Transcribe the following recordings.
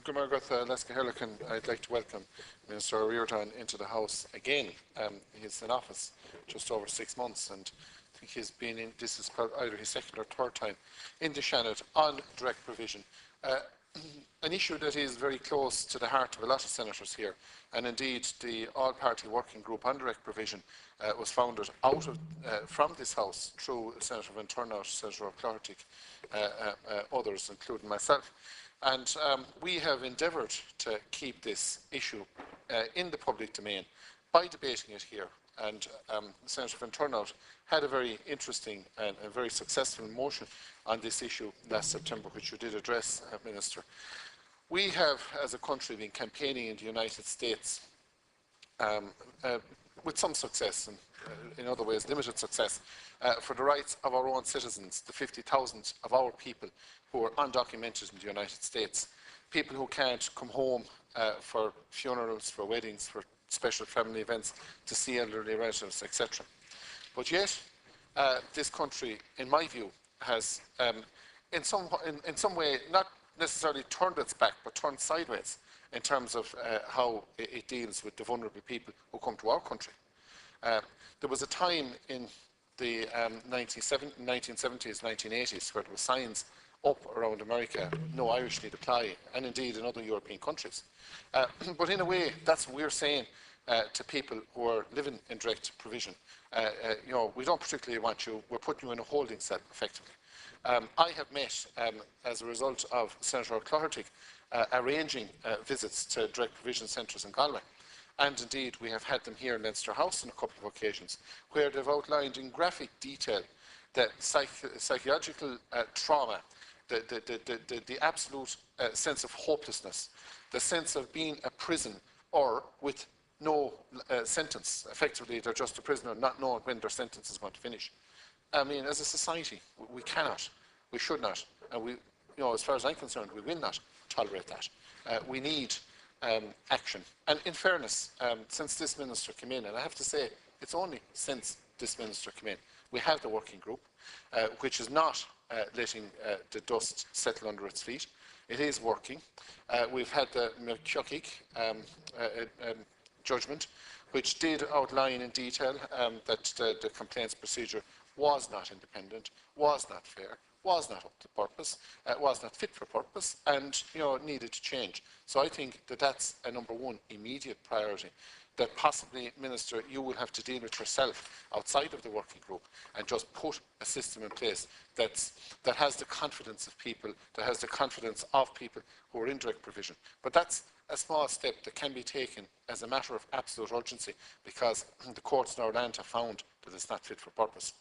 Gurmargath Leska Herlican, I'd like to welcome Minister Riordan into the House again. He's in office just over 6 months, and I think he's been in, this is either his second or third time in the Seanad on direct provision. An issue that is very close to the heart of a lot of senators here, and indeed the all-party working group on direct provision was founded out of, from this House through Senator Van Turnout, Senator O'Clarty, others, including myself. And we have endeavoured to keep this issue in the public domain by debating it here. And Senator Van Turnout had a very interesting and very successful motion on this issue last September, which you did address, Minister. We have, as a country, been campaigning in the United States with some success, and in other ways limited success, for the rights of our own citizens, the 50,000 of our people who are undocumented in the United States, people who can't come home for funerals, for weddings, for special family events, to see elderly relatives, etc. But yet, this country, in my view, has in some way not necessarily turned its back, but turned sideways in terms of how it deals with the vulnerable people who come to our country. There was a time in the 1970s, 1980s, where there were signs up around America, no Irish need apply, and indeed in other European countries. But in a way, that's what we're saying to people who are living in direct provision. You know, we don't particularly want you, we're putting you in a holding cell, effectively. I have met, as a result of Senator O'Clarty, arranging visits to direct provision centres in Galway. And indeed, we have had them here in Leinster House on a couple of occasions, where they've outlined in graphic detail the psychological trauma, the absolute sense of hopelessness, the sense of being a prison or with no sentence. Effectively, they're just a prisoner, not knowing when their sentence is going to finish. I mean, as a society, we cannot, we should not, and we, you know, as far as I'm concerned, we will not tolerate that. We need action. And in fairness, since this minister came in, and I have to say, it's only since this minister came in, we have the working group, which is not letting the dust settle under its feet. It is working. We've had the McCuckick judgment, which did outline in detail that the complaints procedure was not independent, was not fair, was not up to purpose, was not fit for purpose, and needed to change. So I think that that's a number one immediate priority that possibly, Minister, you will have to deal with yourself outside of the working group and just put a system in place that has the confidence of people, that has the confidence of people who are in direct provision. But that's a small step that can be taken as a matter of absolute urgency, because the courts in our land have found that it's not fit for purpose.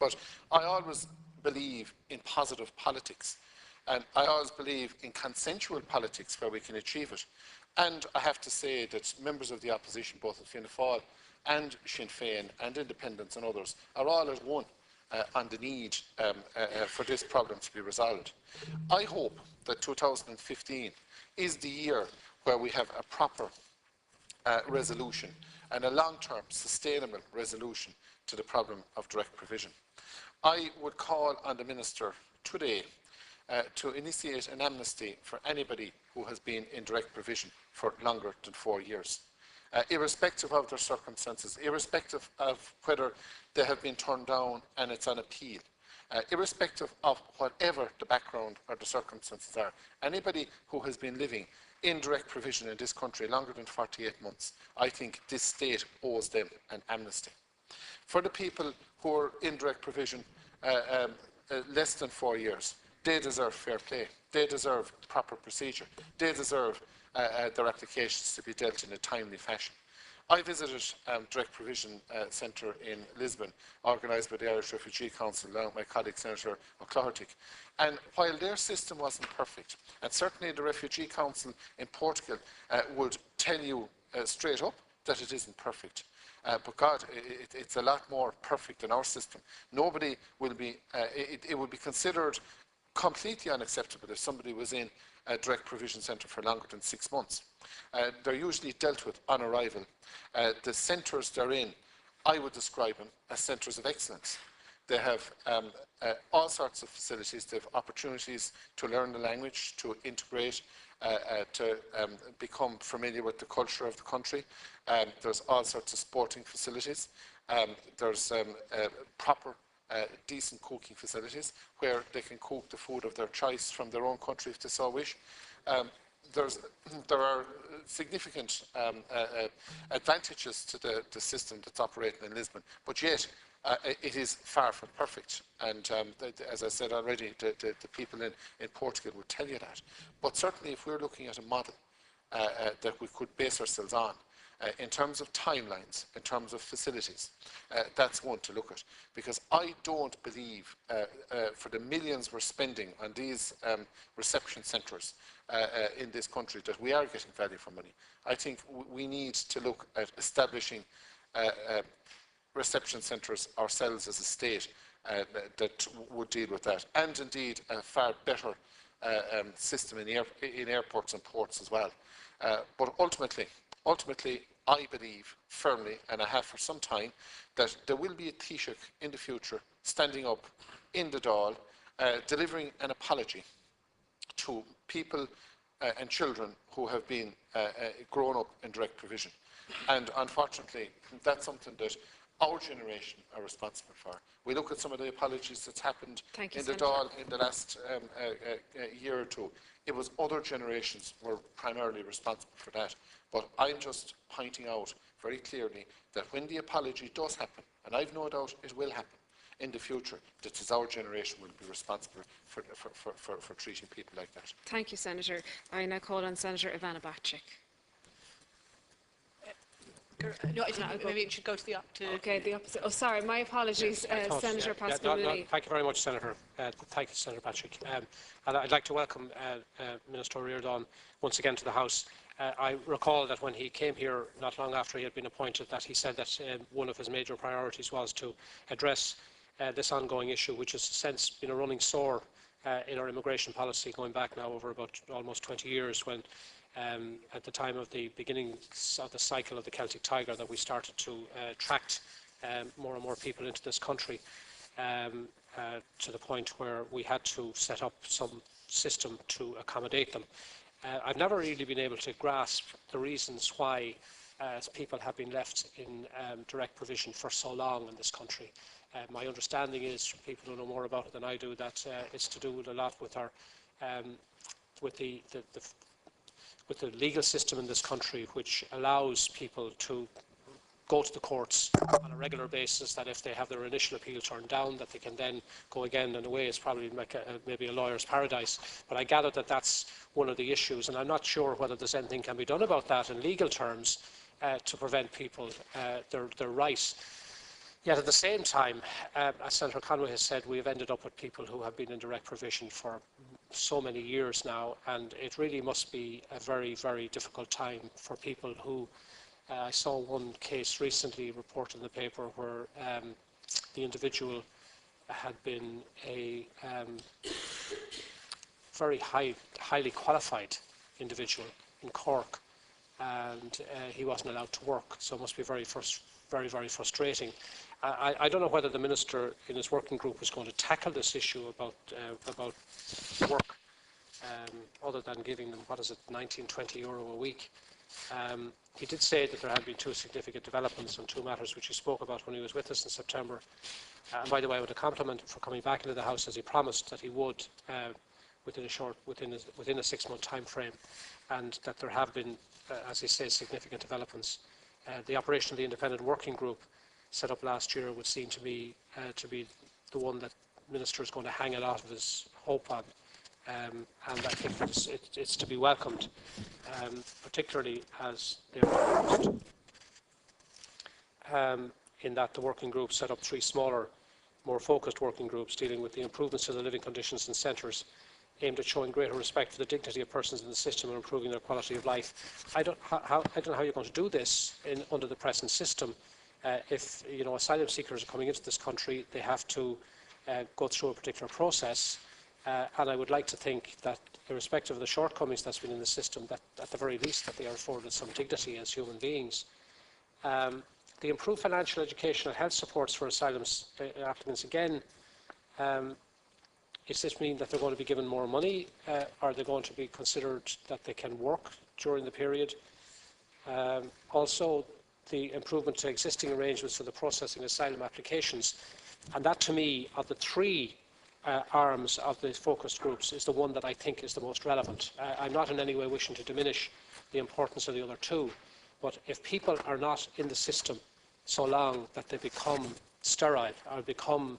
But I always believe in positive politics, and I always believe in consensual politics where we can achieve it. And I have to say that members of the opposition, both of Fianna Fáil and Sinn Féin and Independents and others, are all at one on the need for this problem to be resolved. I hope that 2015 is the year where we have a proper resolution and a long-term sustainable resolution to the problem of direct provision. I would call on the Minister today to initiate an amnesty for anybody who has been in direct provision for longer than 4 years, irrespective of their circumstances, irrespective of whether they have been turned down and it's on appeal, irrespective of whatever the background or the circumstances are. Anybody who has been living in direct provision in this country longer than 48 months, I think this state owes them an amnesty. For the people who are in direct provision less than 4 years, they deserve fair play. They deserve proper procedure. They deserve their applications to be dealt in a timely fashion. I visited Direct Provision Centre in Lisbon, organised by the Irish Refugee Council, along with my colleague Senator O'Clarty. And while their system wasn't perfect, and certainly the Refugee Council in Portugal would tell you straight up that it isn't perfect. But God, it's a lot more perfect than our system. Nobody will be, it would be considered completely unacceptable if somebody was in a direct provision centre for longer than 6 months. They're usually dealt with on arrival. The centres they're in, I would describe them as centres of excellence. They have all sorts of facilities. They have opportunities to learn the language, to integrate, to become familiar with the culture of the country. There's all sorts of sporting facilities. There's proper decent cooking facilities where they can cook the food of their choice from their own country if they so wish. There are significant advantages to the system that's operating in Lisbon, but yet it is far from perfect. And as I said already, the people in Portugal would tell you that. But certainly if we're looking at a model that we could base ourselves on, in terms of timelines, in terms of facilities, that's one to look at. Because I don't believe, for the millions we're spending on these reception centres in this country, that we are getting value for money. I think we need to look at establishing reception centres ourselves as a state that would deal with that. And indeed, a far better system in airports and ports as well. But ultimately, I believe firmly, and I have for some time, that there will be a Taoiseach in the future standing up in the Dáil, delivering an apology to people and children who have been grown up in direct provision. And unfortunately, that's something that our generation are responsible for. We look at some of the apologies that's happened in the Dáil in the last year or two. It was other generations were primarily responsible for that. But I'm just pointing out very clearly that when the apology does happen, and I've no doubt it will happen in the future, that it's our generation will be responsible for treating people like that. Thank you, Senator. I now call on Senator Ivana Bacik. No, I think maybe it should go to the Okay, the opposite. Oh, sorry, my apologies, Senator Pasqualini. Thank you very much, Senator. Thank you, Senator Patrick. And I'd like to welcome Minister Riordan once again to the House. I recall that when he came here not long after he had been appointed, that he said that one of his major priorities was to address this ongoing issue, which has since been a running sore in our immigration policy, going back now over about almost 20 years, when at the time of the beginning of the cycle of the Celtic Tiger, that we started to attract more and more people into this country to the point where we had to set up some system to accommodate them. I've never really been able to grasp the reasons why people have been left in direct provision for so long in this country. My understanding is, from people who know more about it than I do, that it's to do with a lot with our with the legal system in this country, which allows people to go to the courts on a regular basis, that if they have their initial appeal turned down, that they can then go again. In a way, it's probably like maybe a lawyer's paradise. But I gather that that's one of the issues, and I'm not sure whether there's anything can be done about that in legal terms to prevent people their right. Yet at the same time, as Senator Conway has said, we have ended up with people who have been in direct provision for so many years now, and it really must be a very, very difficult time for people who I saw one case recently reported in the paper where the individual had been a very highly qualified individual in Cork, and he wasn't allowed to work. So it must be very, very frustrating. I don't know whether the Minister in his working group was going to tackle this issue about work, other than giving them, what is it, 19, 20 euro a week. He did say that there had been two significant developments on two matters which he spoke about when he was with us in September. And by the way, I want to compliment him for coming back into the House, as he promised that he would within a 6-month time frame, and that there have been, as he says, significant developments. The operation of the independent working group set up last year would seem to me to be the one that the Minister is going to hang a lot of his hope on. And I think that it's to be welcomed, particularly as they are in that the working group set up 3 smaller, more focused working groups dealing with the improvements to the living conditions in centres, aimed at showing greater respect for the dignity of persons in the system and improving their quality of life. I don't know how you're going to do this under the present system. If asylum seekers are coming into this country, they have to go through a particular process. And I would like to think that, irrespective of the shortcomings that's been in the system, that at the very least that they are afforded some dignity as human beings. The improved financial, educational and health supports for asylum applicants, again, does this mean that they're going to be given more money? Are they going to be considered that they can work during the period? Also, the improvement to existing arrangements for the processing of asylum applications. And that, to me, of the three arms of the focused groups, is the one that I think is the most relevant. I'm not in any way wishing to diminish the importance of the other two, but if people are not in the system so long that they become sterile or become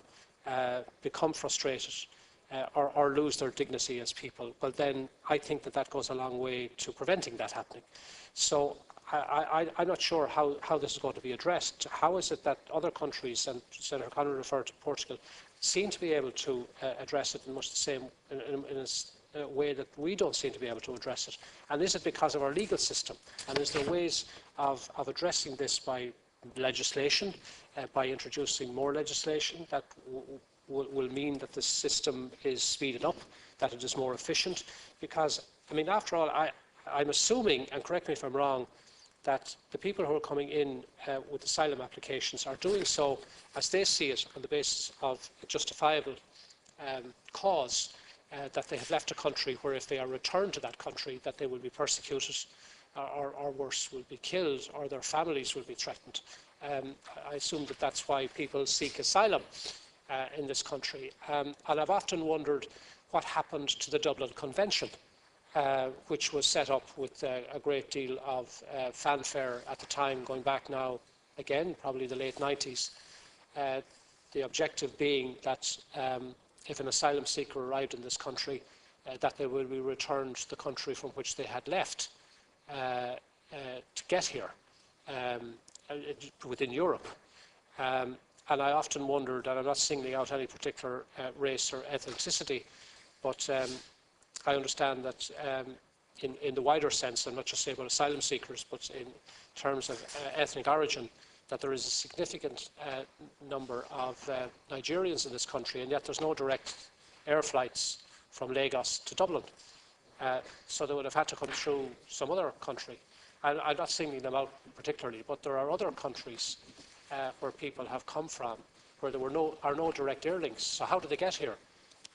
frustrated or lose their dignity as people, well then I think that goes a long way to preventing that happening. So I'm not sure how this is going to be addressed. How is it that other countries, and Senator Connery referred to Portugal, seem to be able to address it in much the same in a way that we don't seem to be able to address it? And is it because of our legal system? And is there ways of addressing this by legislation, by introducing more legislation that will mean that the system is speeded up, that it is more efficient? Because, I mean, after all, I'm assuming, and correct me if I'm wrong, that the people who are coming in with asylum applications are doing so, as they see it, on the basis of a justifiable cause, that they have left a country where, if they are returned to that country, that they will be persecuted or worse, will be killed, or their families will be threatened. I assume that that's why people seek asylum in this country. And I've often wondered what happened to the Dublin Convention, which was set up with a great deal of fanfare at the time, going back now, again, probably the late 90s. The objective being that if an asylum seeker arrived in this country, that they will be returned to the country from which they had left to get here within Europe. And I often wondered, and I'm not singling out any particular race or ethnicity, but I understand that in the wider sense, I'm not just saying about asylum seekers, but in terms of ethnic origin, that there is a significant number of Nigerians in this country, and yet there's no direct air flights from Lagos to Dublin. So they would have had to come through some other country. I'm not singling them out particularly, but there are other countries where people have come from where there are no direct air links. So how did they get here?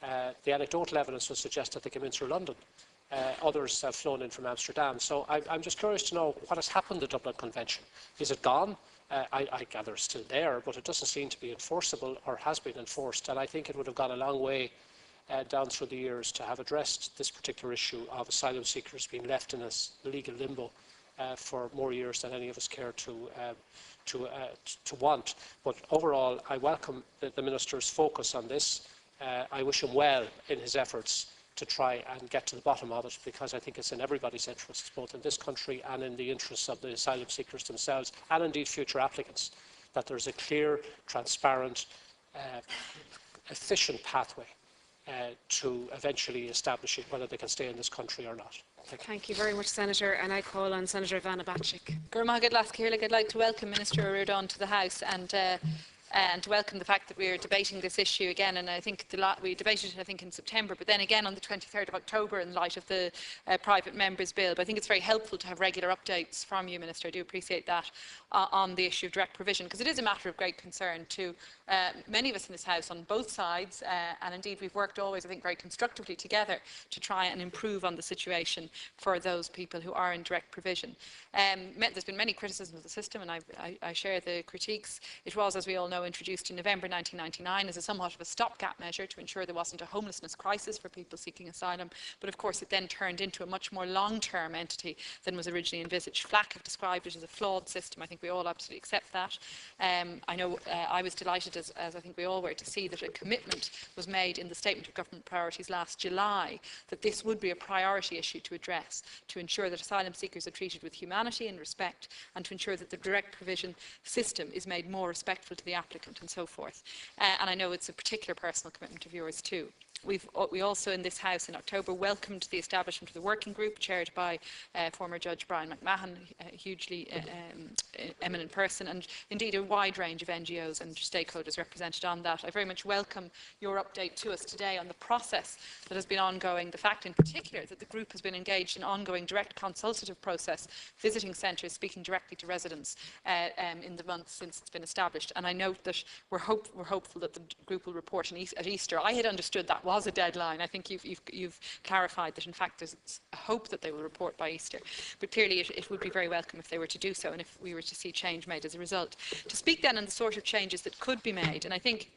The anecdotal evidence would suggest that they came in through London. Others have flown in from Amsterdam. So I'm just curious to know what has happened to the Dublin Convention. Is it gone? I gather it's still there, but it doesn't seem to be enforceable or has been enforced. And I think it would have gone a long way down through the years to have addressed this particular issue of asylum seekers being left in a legal limbo for more years than any of us care to want. But overall, I welcome the Minister's focus on this. I wish him well in his efforts to try and get to the bottom of it, because I think it's in everybody's interests, both in this country and in the interests of the asylum seekers themselves, and indeed future applicants, that there's a clear, transparent, efficient pathway to eventually establishing whether they can stay in this country or not. Thank you very much, Senator. And I call on Senator Ivana Bacik. I'd like to welcome Minister O'Riordan to the House and to welcome the fact that we are debating this issue again. And I think we debated it, I think, in September, but then again on the 23rd of October in light of the private members' bill. But I think it's very helpful to have regular updates from you, Minister. I do appreciate that on the issue of direct provision, because it is a matter of great concern to many of us in this House on both sides. And indeed, we've worked always, I think, very constructively together to try and improve on the situation for those people who are in direct provision. There's been many criticisms of the system, and I share the critiques. It was, as we all know, introduced in November 1999 as a somewhat of a stopgap measure to ensure there wasn't a homelessness crisis for people seeking asylum. But of course, it then turned into a much more long-term entity than was originally envisaged. FLAC have described it as a flawed system. I think we all absolutely accept that. I know I was delighted, as I think we all were, to see that a commitment was made in the Statement of Government Priorities last July that this would be a priority issue to address, to ensure that asylum seekers are treated with humanity and respect, and to ensure that the direct provision system is made more respectful to the applicant and so forth. And I know it's a particular personal commitment of yours too. we also in this House in October welcomed the establishment of the working group chaired by former Judge Brian McMahon, a hugely eminent person, and indeed a wide range of NGOs and stakeholders represented on that. I very much welcome your update to us today on the process that has been ongoing, the fact in particular that the group has been engaged in ongoing direct consultative process, visiting centres, speaking directly to residents in the months since it's been established. And I note that we're hopeful that the group will report at Easter. I had understood that was a deadline. I think you've clarified that in fact there's a hope that they will report by Easter. But clearly it would be very welcome if they were to do so and if we were to see change made as a result. To speak then on the sort of changes that could be made, and I think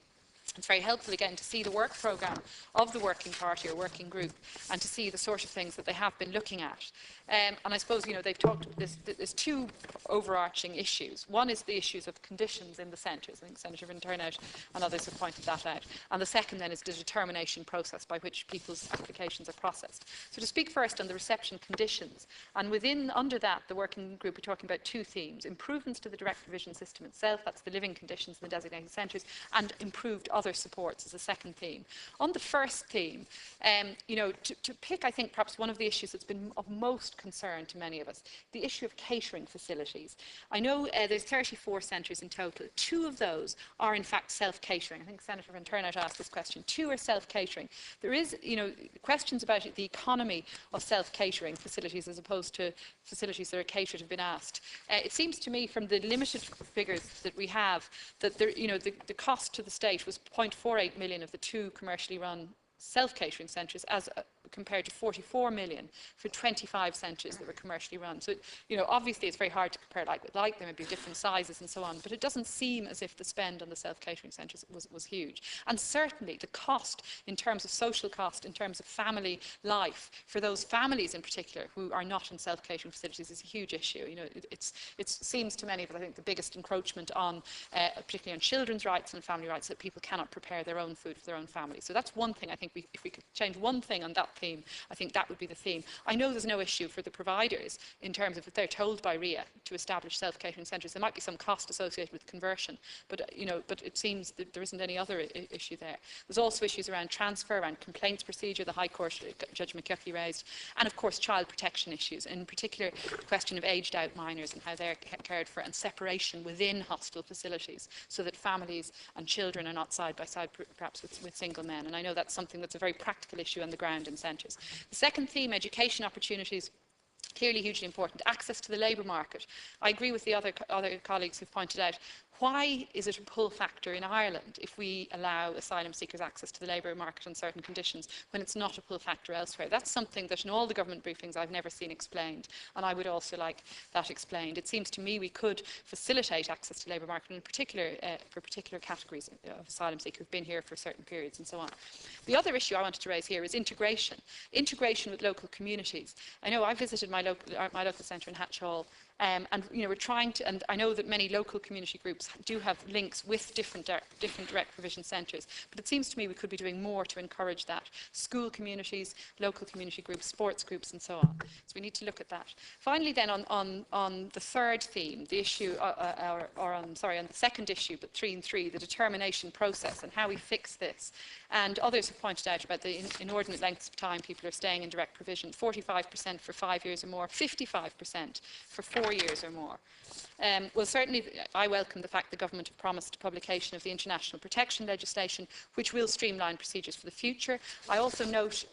it's very helpful again to see the work programme of the working party or working group and to see the sort of things that they have been looking at. And I suppose, they've talked, there's two overarching issues. One is the issues of conditions in the centres. I think Senator Van Turnout and others have pointed that out. And the second then is the determination process by which people's applications are processed. So to speak first on the reception conditions, and under that, the working group are talking about two themes: improvements to the direct provision system itself, that's the living conditions in the designated centres, and improved other supports as a second theme. On the first theme, to pick, I think, perhaps one of the issues that's been of most concern to many of us, the issue of catering facilities. I know there's 34 centres in total. 2 of those are in fact self-catering. I think Senator Van Turnout asked this question. 2 are self-catering. There is, questions about the economy of self-catering facilities as opposed to facilities that are catered have been asked. It seems to me from the limited figures that we have that the cost to the state was 0.48 million of the 2 commercially run self-catering centres as compared to 44 million for 25 centres that were commercially run. So, obviously it's very hard to compare like with like, there may be different sizes and so on, but it doesn't seem as if the spend on the self-catering centres was huge. And certainly the cost in terms of social cost, in terms of family life, for those families in particular who are not in self-catering facilities is a huge issue. It seems to many of us, I think, the biggest encroachment on, particularly on children's rights and family rights, that people cannot prepare their own food for their own family. So that's one thing I think if we could change one thing on that theme, I think that would be the theme. I know there's no issue for the providers in terms of if they're told by RIA to establish self-catering centres. There might be some cost associated with conversion, but it seems that there isn't any other issue there. There's also issues around transfer, around complaints procedure, the High Court, Judge McKechnie raised, and of course child protection issues, in particular the question of aged out minors and how they're cared for, and separation within hostel facilities so that families and children are not side by side perhaps with single men. And I know that's something that's a very practical issue on the ground in centres. The second theme, education opportunities, clearly hugely important. Access to the labour market. I agree with the other colleagues who've pointed out, why is it a pull factor in Ireland if we allow asylum seekers access to the labour market on certain conditions when it's not a pull factor elsewhere? That's something that in all the government briefings I've never seen explained, and I would also like that explained. It seems to me we could facilitate access to the labour market, in particular for particular categories of asylum seekers who've been here for certain periods and so on. The other issue I wanted to raise here is integration. Integration with local communities. I know I visited my local centre in Hatch Hall. And we're trying to, and I know that many local community groups do have links with different direct provision centres, but it seems to me we could be doing more to encourage that. School communities, local community groups, sports groups, and so on. So we need to look at that. Finally, then, on the third theme, the issue, on the second issue, but 3 and 3, the determination process and how we fix this. And others have pointed out about the inordinate lengths of time people are staying in direct provision: 45% for 5 years or more, 55% for 4 years or more. Well, certainly I welcome the fact the government have promised publication of the international protection legislation, which will streamline procedures for the future. I also note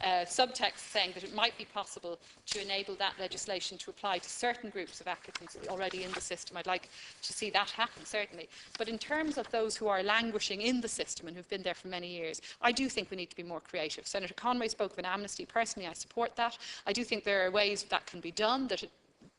subtext saying that it might be possible to enable that legislation to apply to certain groups of applicants already in the system. I'd like to see that happen, certainly. But in terms of those who are languishing in the system and who've been there for many years, I do think we need to be more creative. Senator Conway spoke of an amnesty. Personally, I support that. I do think there are ways that can be done, that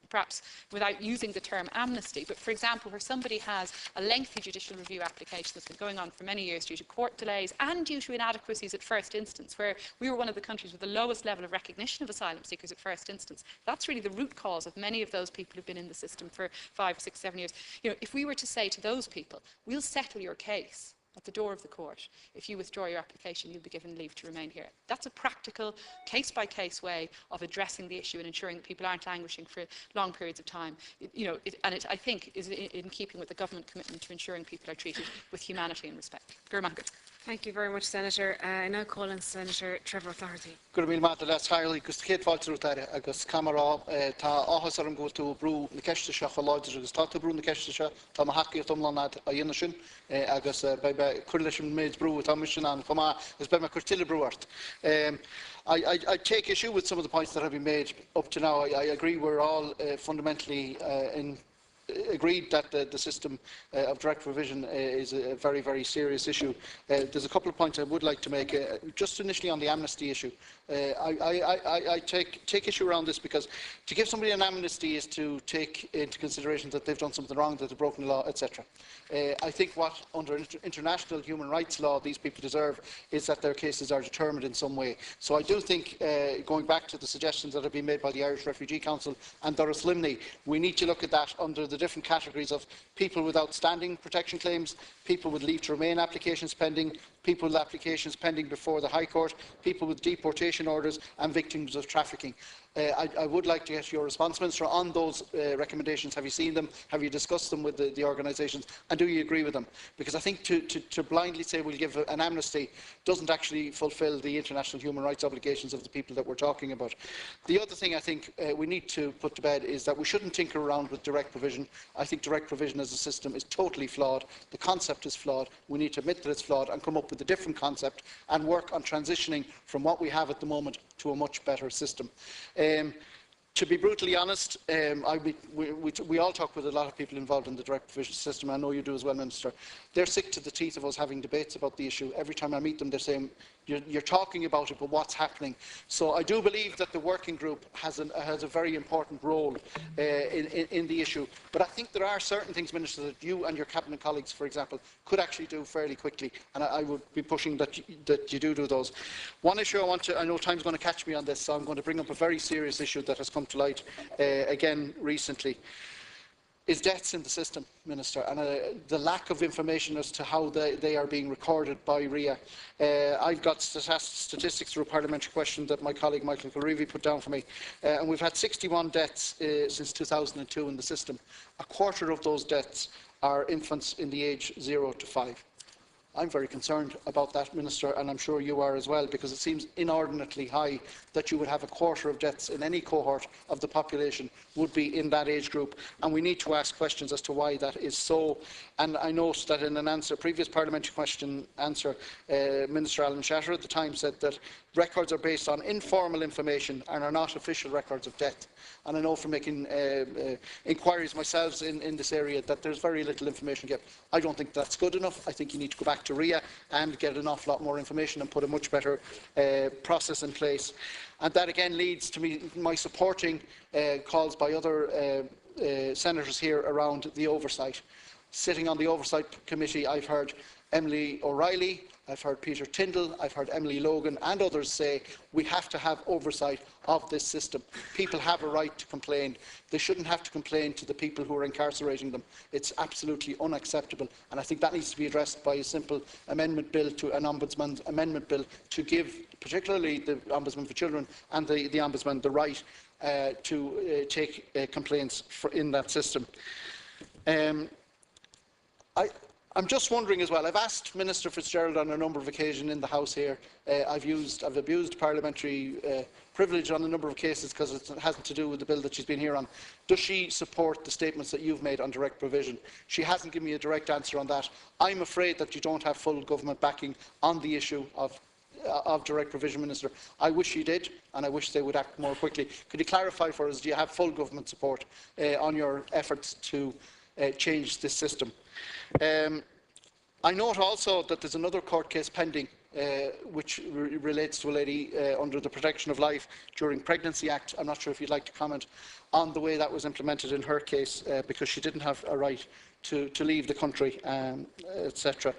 perhaps without using the term amnesty, but for example, where somebody has a lengthy judicial review application that's been going on for many years due to court delays and due to inadequacies at first instance, where we were one of the countries with the lowest level of recognition of asylum seekers at first instance. That's really the root cause of many of those people who've been in the system for 5, 6, 7 years. If we were to say to those people, we'll settle your case at the door of the court. If you withdraw your application, you'll be given leave to remain here. That's a practical, case-by-case way of addressing the issue and ensuring that people aren't languishing for long periods of time. I think, is in keeping with the government commitment to ensuring people are treated with humanity and respect. Gurmagad. Thank you very much, Senator. I now call on Senator Trevor O'Flaherty. Gur mí mata les hairlaí gus céad fáilteú aire agus camerará tá áthas ar an go tú brú na ceiste se choláidir agus tá brú na ceiste se tá hacaí tomlanad a dhéana sin agus chuir leis an méid brú tá sin an chumá gus be me chuirtíile brúart. I take issue with some of the points that have been made up to now. I agree we're all fundamentally agreed that the system of direct provision is a very, very serious issue. There's a couple of points I would like to make. Just initially on the amnesty issue, I take issue around this because to give somebody an amnesty is to take into consideration that they've done something wrong, that they've broken the law, etc. I think what, under international human rights law, these people deserve is that their cases are determined in some way. So I do think, going back to the suggestions that have been made by the Irish Refugee Council and Doris Limney, we need to look at that under the different categories of people with outstanding protection claims, people with leave to remain applications pending, people with applications pending before the High Court, people with deportation orders and victims of trafficking. I would like to get your response, Minister, on those recommendations. Have you seen them? Have you discussed them with the organisations? And do you agree with them? Because I think to blindly say we'll give an amnesty doesn't actually fulfil the international human rights obligations of the people that we're talking about. The other thing I think we need to put to bed is that we shouldn't tinker around with direct provision. I think direct provision as a system is totally flawed. The concept is flawed. We need to admit that it's flawed and come up with a different concept and work on transitioning from what we have at the moment to a much better system. To be brutally honest, we all talk with a lot of people involved in the direct provision system. I know you do as well, Minister. They're sick to the teeth of us having debates about the issue. Every time I meet them, they're saying, you're talking about it, but what's happening? So I do believe that the working group has a very important role in the issue. But I think there are certain things, Minister, that you and your Cabinet colleagues, for example, could actually do fairly quickly, and I would be pushing that you do those. One issue I know time's going to catch me on this, so I'm going to bring up a very serious issue that has come to light again recently. Is deaths in the system, Minister, and the lack of information as to how they are being recorded by RIA. I've got statistics through a parliamentary question that my colleague Michael Kilreevy put down for me, and we've had 61 deaths since 2002 in the system. A quarter of those deaths are infants in the age 0 to 5. I'm very concerned about that, Minister, and I'm sure you are as well, because it seems inordinately high that you would have a quarter of deaths in any cohort of the population would be in that age group, and we need to ask questions as to why that is so. And I note that in an previous parliamentary question answer, Minister Alan Shatter at the time said that records are based on informal information and are not official records of death. And I know from making inquiries myself in this area that there's very little information kept. I don't think that's good enough. I think you need to go back to RIA and get an awful lot more information and put a much better process in place. And that again leads to my supporting calls by other senators here around the oversight. Sitting on the Oversight Committee, I've heard Emily O'Reilly, I've heard Peter Tyndall, I've heard Emily Logan and others say we have to have oversight of this system. People have a right to complain. They shouldn't have to complain to the people who are incarcerating them. It's absolutely unacceptable, and I think that needs to be addressed by a simple amendment bill to an Ombudsman's amendment bill to give particularly the Ombudsman for Children and the Ombudsman the right to take complaints in that system. I'm just wondering as well, I've asked Minister Fitzgerald on a number of occasions in the House here, I've abused parliamentary privilege on a number of cases because it hasn't to do with the bill that she's been here on. Does she support the statements that you've made on direct provision? She hasn't given me a direct answer on that. I'm afraid that you don't have full government backing on the issue of direct provision, Minister. I wish you did, and I wish they would act more quickly. Could you clarify for us, do you have full government support on your efforts to change this system? I note also that there's another court case pending which relates to a lady under the Protection of Life during Pregnancy Act. I'm not sure if you'd like to comment on the way that was implemented in her case because she didn't have a right to leave the country, etc.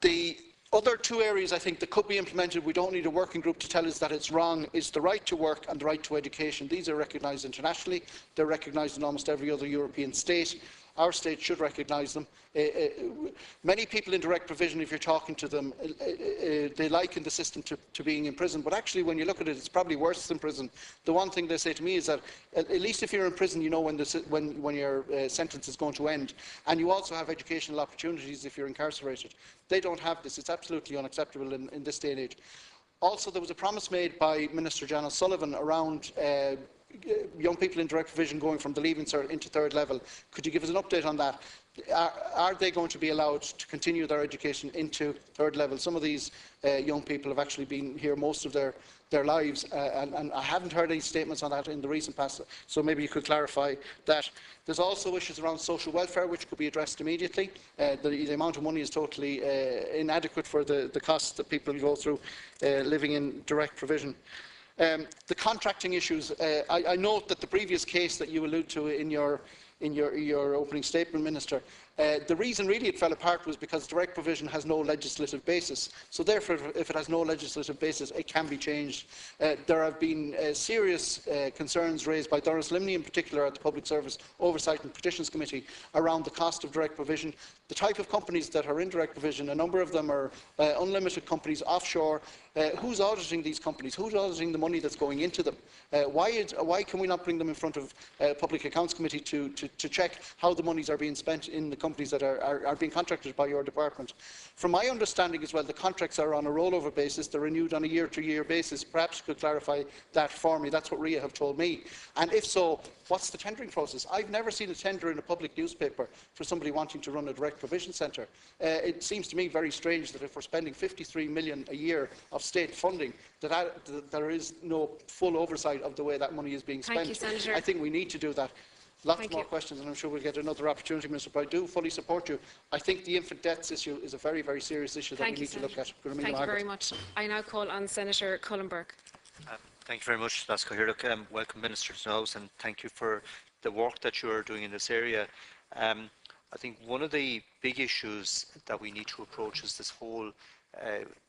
The other two areas I think that could be implemented, we don't need a working group to tell us that it's wrong, is the right to work and the right to education. These are recognised internationally. They're recognised in almost every other European state. our state should recognise them. Many people in direct provision, if you're talking to them, they liken the system to being in prison, but actually when you look at it, it's probably worse than prison. The one thing they say to me is that at least if you're in prison, you know when your sentence is going to end, and you also have educational opportunities if you're incarcerated. They don't have this. It's absolutely unacceptable in this day and age. Also, there was a promise made by Minister Jan O'Sullivan around young people in direct provision going from the Leaving Cert into third level. Could you give us an update on that? Are they going to be allowed to continue their education into third level? Some of these young people have actually been here most of their lives, and I haven't heard any statements on that in the recent past, so maybe you could clarify that. There's also issues around social welfare which could be addressed immediately. The amount of money is totally inadequate for the costs that people go through living in direct provision. The contracting issues, I note that the previous case that you allude to in your opening statement, Minister, the reason really it fell apart was because direct provision has no legislative basis. So therefore, if it has no legislative basis, it can be changed. There have been serious concerns raised by Doris Limney in particular at the Public Service Oversight and Petitions Committee around the cost of direct provision. The type of companies that are in direct provision, a number of them are unlimited companies offshore. Who's auditing these companies? Who's auditing the money that's going into them? Why can we not bring them in front of Public Accounts Committee to check how the monies are being spent in the companies that are being contracted by your department? From my understanding as well, the contracts are on a rollover basis. They're renewed on a year-to-year basis. Perhaps you could clarify that for me. That's what RIA have told me. And if so, what's the tendering process? I've never seen a tender in a public newspaper for somebody wanting to run a direct provision centre. It seems to me very strange that if we're spending 53 million a year of state funding, that there is no full oversight of the way that money is being spent. Thank you, Senator. I think we need to do that. Lots Thank more you. questions, and I'm sure we'll get another opportunity, Minister, but I do fully support you. I think the infant deaths issue is a very, very serious issue that we need to look at. Thank you very much. I now call on Senator Cullenberg. Thank you very much, Lasco Hirdock. Welcome, Minister, to the House, and thank you for the work that you are doing in this area. I think one of the big issues that we need to approach is this whole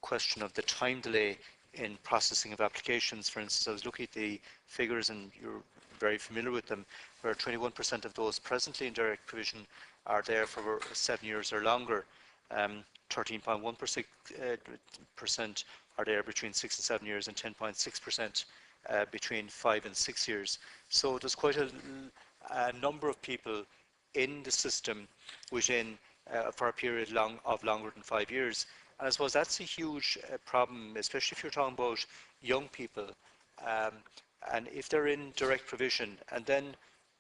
question of the time delay in processing of applications. For instance, I was looking at the figures, and you're very familiar with them, where 21% of those presently in direct provision are there for 7 years or longer. 13.1% are there between 6 and 7 years, and 10.6% between 5 and 6 years. So there's quite a number of people in the system within for a period of longer than 5 years. And I suppose that's a huge problem, especially if you're talking about young people. And if they're in direct provision and then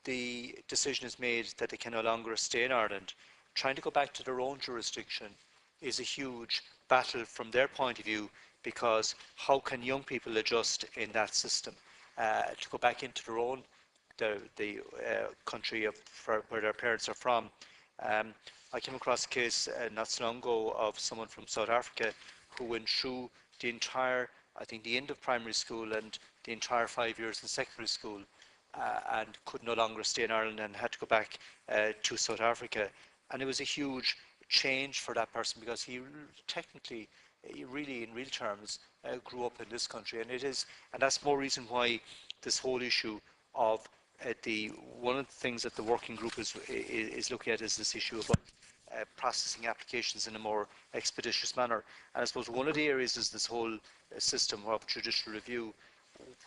the decision is made that they can no longer stay in Ireland, trying to go back to their own jurisdiction is a huge battle from their point of view, because how can young people adjust in that system to go back into their own the country where their parents are from? I came across a case not so long ago of someone from South Africa who went through the entire, I think, the end of primary school and the entire 5 years in secondary school and could no longer stay in Ireland and had to go back to South Africa. And it was a huge change for that person, because he technically, really in real terms, grew up in this country. And that's more reason why this whole issue of one of the things that the working group is looking at is this issue about processing applications in a more expeditious manner. And I suppose one of the areas is this whole system of judicial review,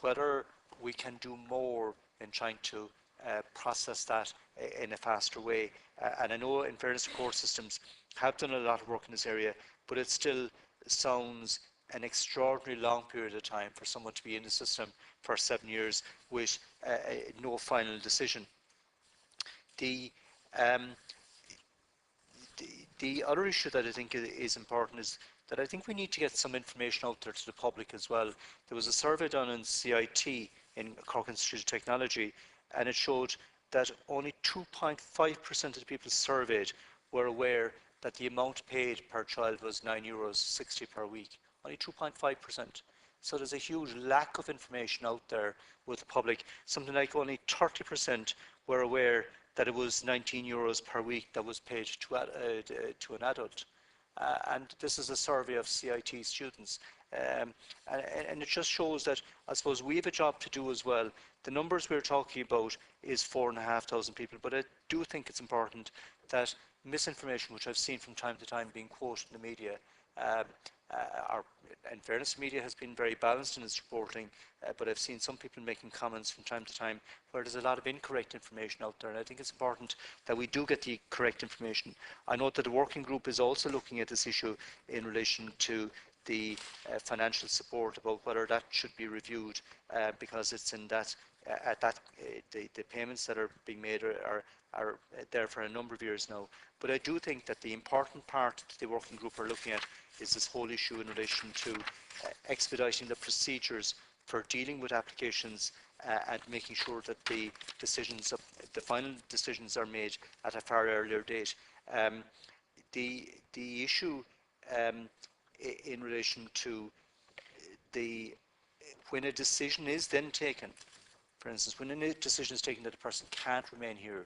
whether we can do more in trying to process that in a faster way. And I know, in fairness, court systems have done a lot of work in this area, but it still sounds an extraordinarily long period of time for someone to be in the system for 7 years with no final decision. The other issue that I think is important is that I think we need to get some information out there to the public as well. There was a survey done in CIT, in Cork Institute of Technology, and it showed that only 2.5% of the people surveyed were aware that the amount paid per child was €9.60 per week. Only 2.5%. So there's a huge lack of information out there with the public. Something like only 30% were aware that it was €19 per week that was paid to an adult. And this is a survey of CIT students. And it just shows that, I suppose, we have a job to do as well. The numbers we're talking about is 4,500 people, but I do think it's important that misinformation, which I've seen from time to time being quoted in the media, in fairness, the media has been very balanced in its reporting, but I've seen some people making comments from time to time where there's a lot of incorrect information out there, and I think it's important that we do get the correct information. I know that the working group is also looking at this issue in relation to the financial support, about whether that should be reviewed, because it's in that the payments that are being made are there for a number of years now. But I do think that the important part that the working group are looking at is this whole issue in relation to expediting the procedures for dealing with applications and making sure that the final decisions are made at a far earlier date. The issue in relation to when a decision is then taken, for instance, when a decision is taken that a person can't remain here,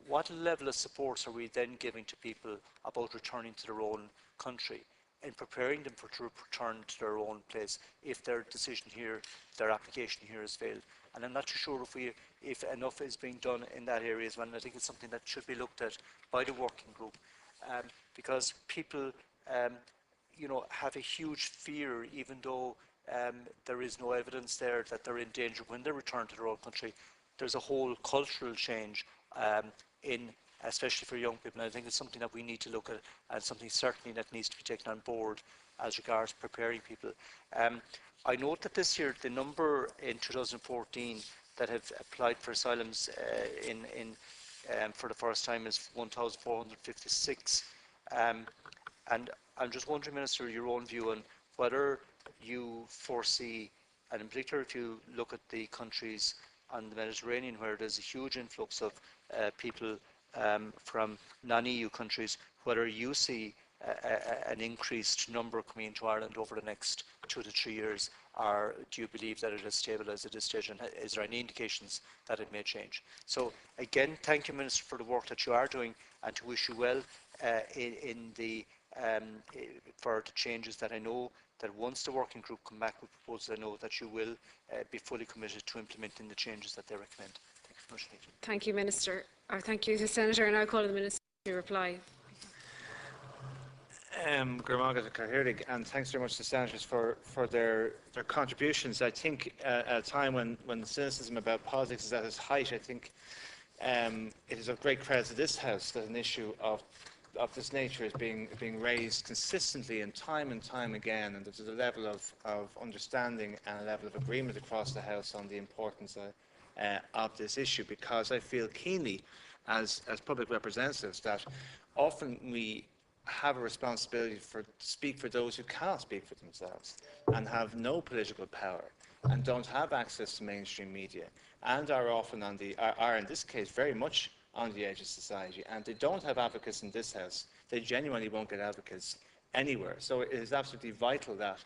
what level of supports are we then giving to people about returning to their own country and preparing them to return to their own place if their decision here, their application here has failed? And I'm not too sure if enough is being done in that area as well, and I think it's something that should be looked at by the working group, because people have a huge fear, even though there is no evidence there that they're in danger when they return to their own country. There's a whole cultural change especially for young people, and I think it's something that we need to look at, and something certainly that needs to be taken on board as regards preparing people. I note that this year the number in 2014 that have applied for asylums for the first time is 1,456, and I'm just wondering, Minister, your own view on whether you foresee, and in particular if you look at the countries on the Mediterranean where there's a huge influx of people from non-EU countries, whether you see an increased number coming into Ireland over the next 2 to 3 years, or do you believe that it has stabilised at this stage, and is there any indications that it may change? So again, thank you, Minister, for the work that you are doing, and to wish you well for the changes that I know that once the working group come back with proposals, I know that you will be fully committed to implementing the changes that they recommend. Thank you very much. Thank you, Minister. Or thank you, Senator. And I'll call on the Minister to reply. And thanks very much to senators for their contributions. I think at a time when cynicism about politics is at its height, I think it is of great credit to this House that an issue of this nature is being raised consistently and time again, and there's a level of understanding and a level of agreement across the House on the importance of this issue, because I feel keenly as public representatives that often we have a responsibility to speak for those who cannot speak for themselves and have no political power and don't have access to mainstream media and are often are in this case very much on the edge of society, and they don't have advocates in this House. They genuinely won't get advocates anywhere. So it is absolutely vital that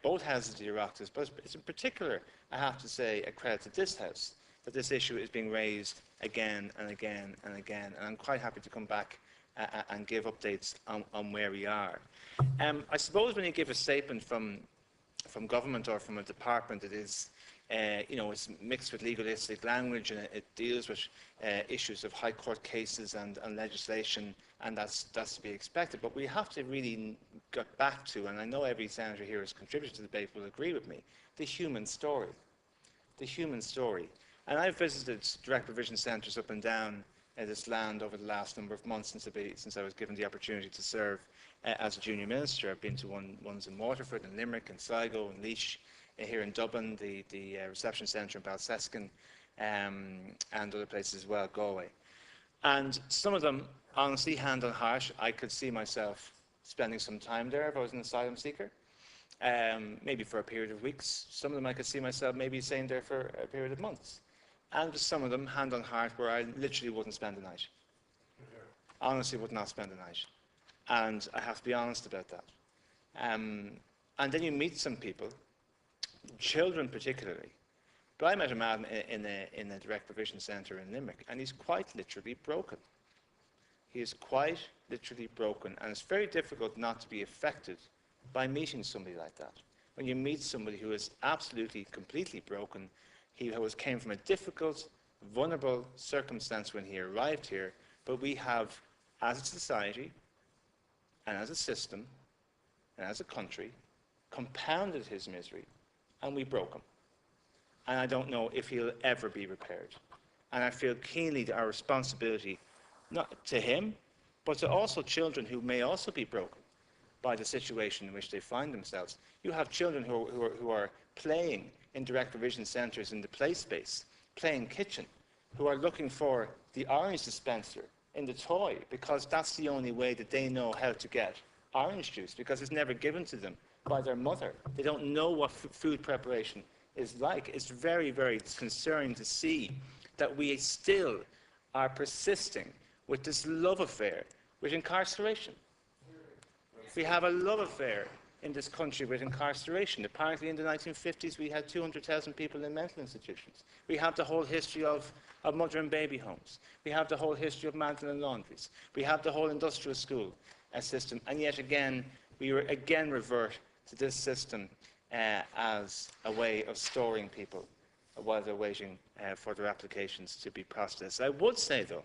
both houses of the Oireachtas, but it's in particular, I have to say, a credit to this House, that this issue is being raised again and again and again, and I'm quite happy to come back and give updates on where we are. I suppose when you give a statement from government or from a department, it is it's mixed with legalistic language, and it deals with issues of High Court cases and legislation, and that's to be expected. But we have to really get back to, and I know every senator here has contributed to the debate will agree with me, the human story. The human story. And I've visited direct provision centres up and down this land over the last number of months since I was given the opportunity to serve as a junior minister. I've been to ones in Waterford, in Limerick, in Sligo, in Laois, here in Dublin, the reception centre in Balseskin, and other places as well, Galway. And some of them, honestly, hand on heart, I could see myself spending some time there if I was an asylum seeker, maybe for a period of weeks. Some of them I could see myself maybe staying there for a period of months. And some of them, hand on heart, where I literally wouldn't spend the night. Honestly, would not spend the night. And I have to be honest about that. And then you meet some people, children particularly. But I met a man in a direct provision centre in Limerick, and he's quite literally broken. He is quite literally broken, and it's very difficult not to be affected by meeting somebody like that. when you meet somebody who is absolutely, completely broken. He came from a difficult, vulnerable circumstance when he arrived here, but we have, as a society and as a system and as a country, compounded his misery, and we broke him. And I don't know if he'll ever be repaired. And I feel keenly that our responsibility, not to him, but to also children who may also be broken by the situation in which they find themselves. You have children who are playing in direct provision centres in the play space, playing kitchen, who are looking for the orange dispenser in the toy because that's the only way that they know how to get orange juice, because it's never given to them by their mother. They don't know what food preparation is like. It's very, very concerning to see that we still are persisting with this love affair with incarceration. We have a love affair in this country with incarceration. Apparently in the 1950s we had 200,000 people in mental institutions. We have the whole history of mother and baby homes. We have the whole history of mantle and laundries. We have the whole industrial school system. And yet again, we again revert to this system as a way of storing people while they're waiting for their applications to be processed. I would say, though,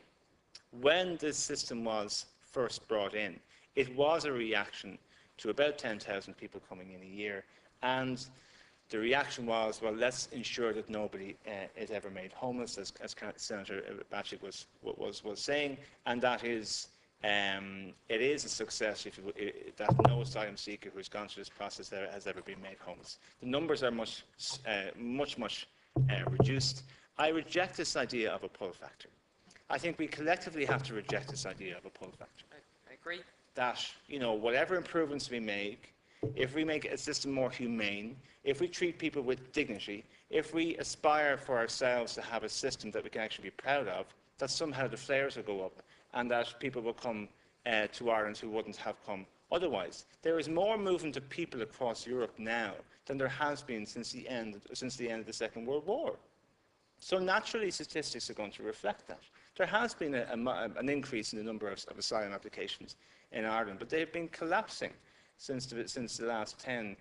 when this system was first brought in, it was a reaction to about 10,000 people coming in a year, and the reaction was, well, let's ensure that nobody is ever made homeless, as Senator Bacic was saying, and that is, it is a success that no asylum seeker who has gone through this process has ever been made homeless. The numbers are much reduced. I reject this idea of a pull factor. I think we collectively have to reject this idea of a pull factor. I agree. That, whatever improvements we make, if we make a system more humane, if we treat people with dignity, if we aspire for ourselves to have a system that we can actually be proud of, that somehow the flares will go up and that people will come to Ireland who wouldn't have come otherwise. There is more movement of people across Europe now than there has been since the end of the Second World War. So naturally, statistics are going to reflect that. There has been an increase in the number of asylum applications in Ireland, but they have been collapsing since the last 10,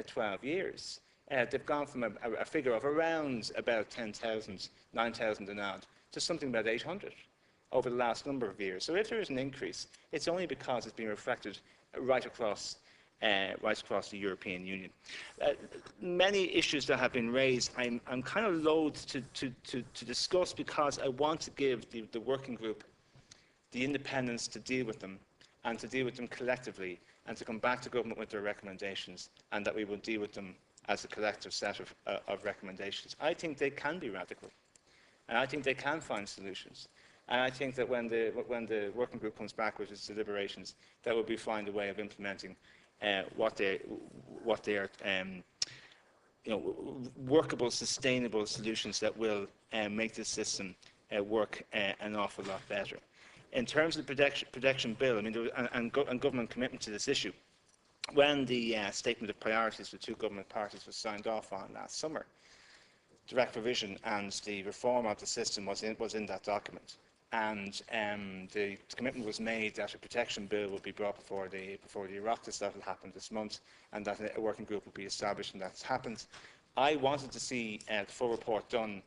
12 years. They've gone from a figure of around about 10,000, 9,000 and odd, to something about 800 over the last number of years. So if there is an increase, it's only because it's been reflected right across the European Union. Many issues that have been raised, I'm kind of loath to discuss because I want to give the working group the independence to deal with them and to deal with them collectively and to come back to government with their recommendations, and that we will deal with them as a collective set of recommendations. I think they can be radical, and I think they can find solutions. And I think that when the working group comes back with its deliberations, that will be find a way of implementing what they are, workable, sustainable solutions that will make this system work an awful lot better. In terms of the protection bill, I mean, and government commitment to this issue, when the statement of priorities for the two government parties was signed off on last summer, direct provision and the reform of the system was in that document. And the commitment was made that a protection bill will be brought before the Oireachtas. That will happen this month, and that a working group will be established, and that's happened. I wanted to see the full report done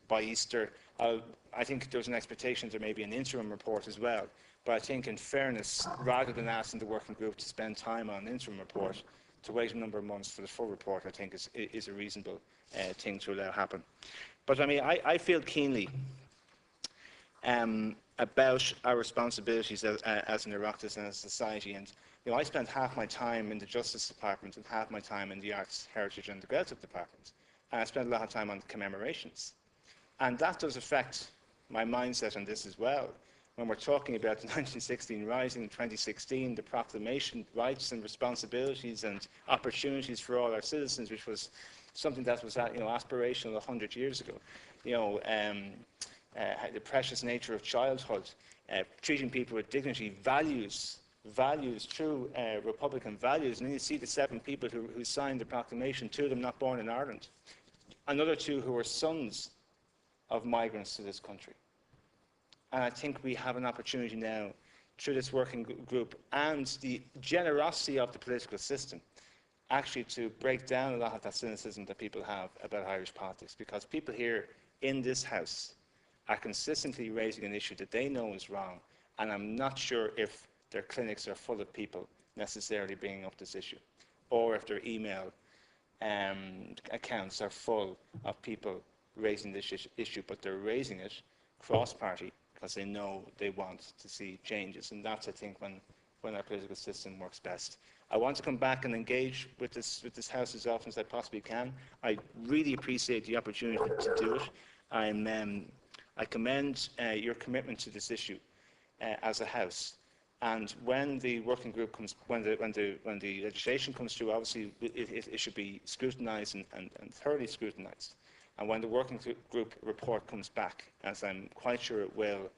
by Easter. I think there's an expectation there may be an interim report as well, but I think in fairness, rather than asking the working group to spend time on an interim report, to wait a number of months for the full report, I think is a reasonable thing to allow happen. But I mean, I feel keenly about our responsibilities as an Oireachtas and as a society. And I spent half my time in the Justice Department and half my time in the Arts, Heritage and the Gaeltacht Department. And I spent a lot of time on commemorations. And that does affect my mindset on this as well. When we're talking about the 1916 Rising, 2016, the proclamation, rights and responsibilities and opportunities for all our citizens, which was something that was aspirational 100 years ago. The precious nature of childhood, treating people with dignity, values, true Republican values. And then you see the 7 people who signed the proclamation, 2 of them not born in Ireland, another 2 who were sons of migrants to this country. And I think we have an opportunity now, through this working group and the generosity of the political system actually to break down a lot of that cynicism that people have about Irish politics, because people here in this House are consistently raising an issue that they know is wrong, and I'm not sure if their clinics are full of people necessarily bringing up this issue, or if their email accounts are full of people raising this issue, but they're raising it cross-party because they know they want to see changes, and that's, I think, when our political system works best. I want to come back and engage with this House as often as I possibly can. I really appreciate the opportunity to do it. I commend your commitment to this issue as a House. And when the working group comes, when the legislation comes through, obviously it should be scrutinised and thoroughly scrutinised. And when the working group report comes back, as I'm quite sure it will,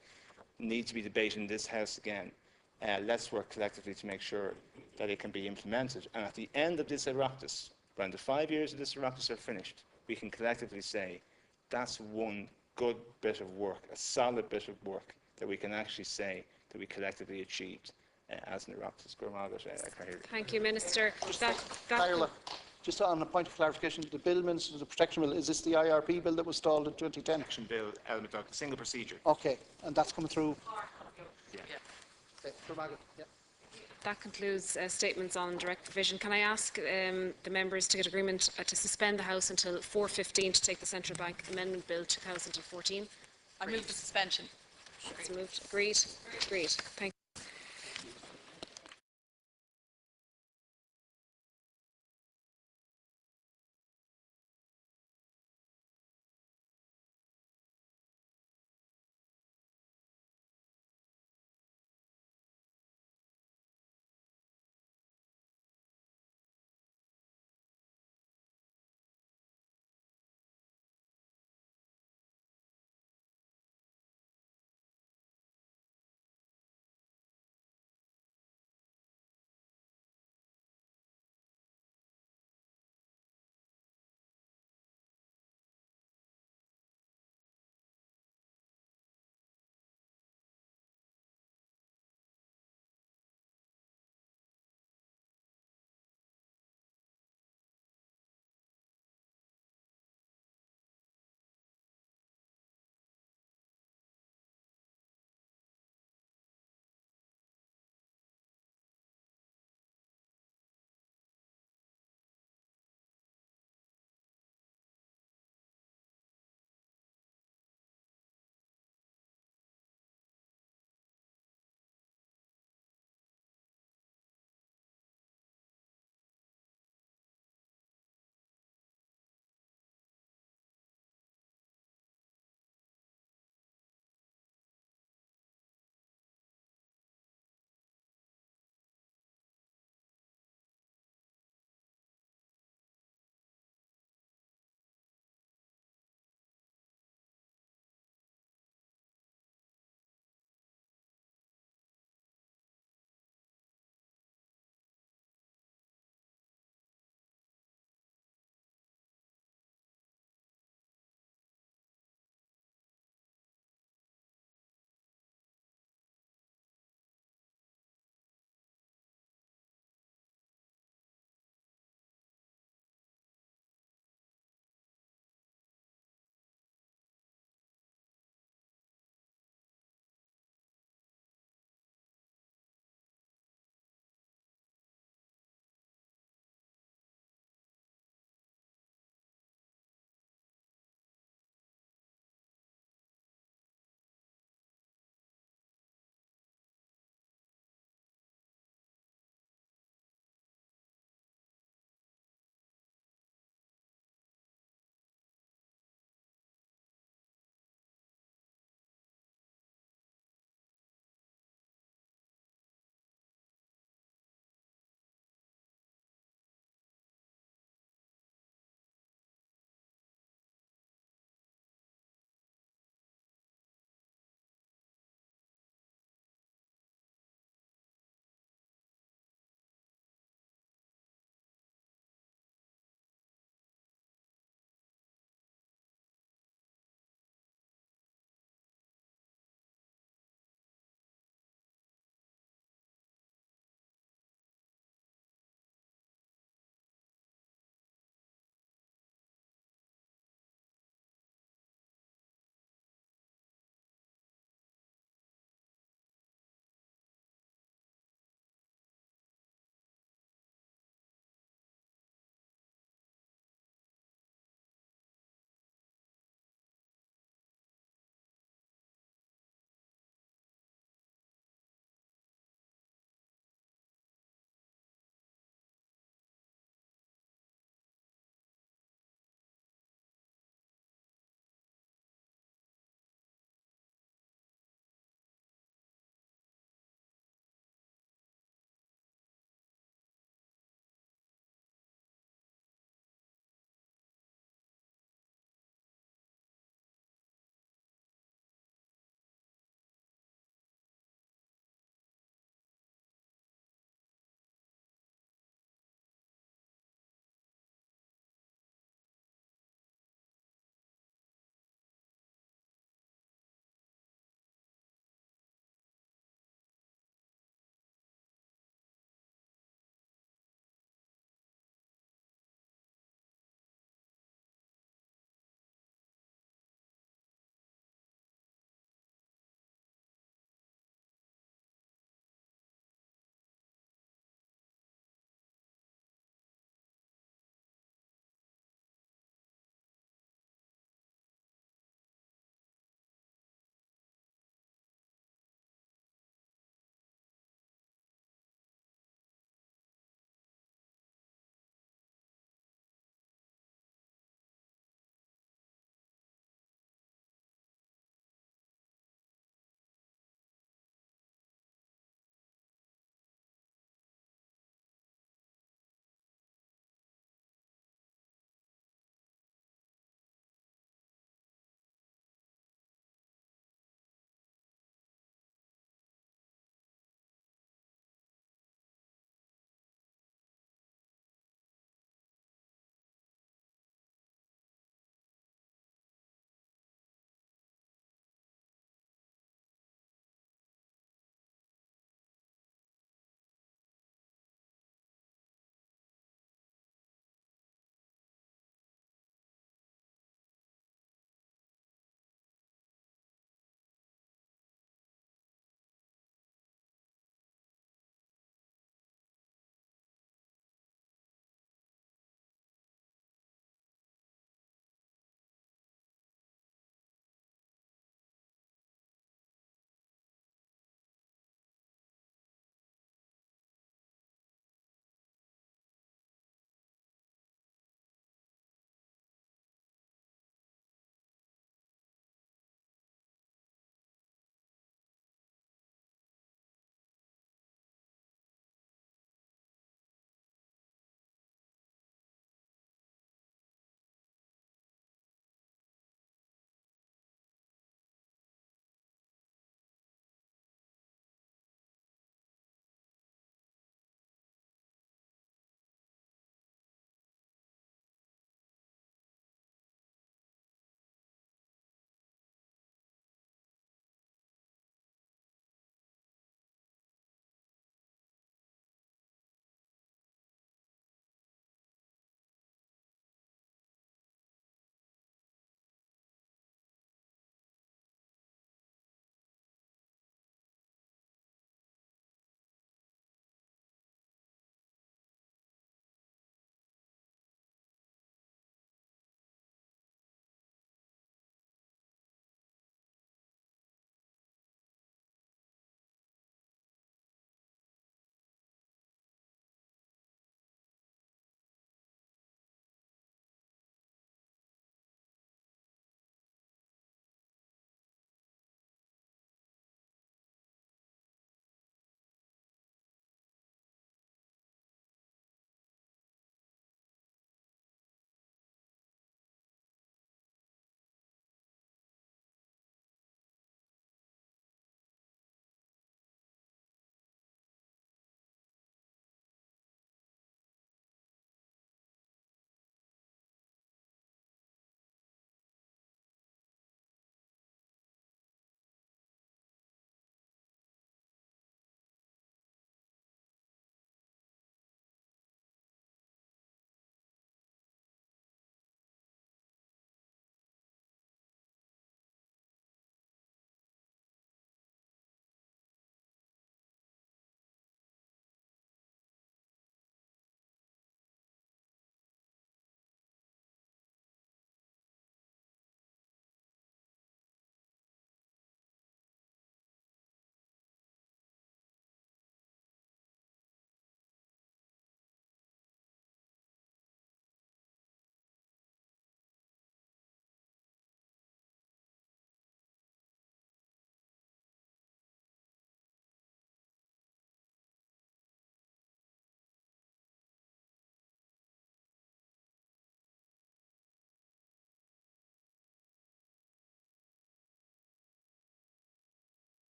need to be debated in this House again, let's work collectively to make sure that it can be implemented. And at the end of this Oireachtas, when the 5 years of this Oireachtas are finished, we can collectively say that's one good bit of work, a solid bit of work that we can actually say that we collectively achieved as an Oireachtas. Thank you, Minister. Carla, just on a point of clarification, the bill, Minister, the Protection Bill, is this the IRP bill that was stalled in 2010? Protection Bill, element of the single procedure. Okay, and that's coming through? Yeah. Okay, for Margaret, yeah. That concludes statements on direct provision. Can I ask the members to get agreement to suspend the House until 4:15 to take the Central Bank Amendment Bill 2014? I move the suspension. It's moved. Agreed. Agreed. Thank you.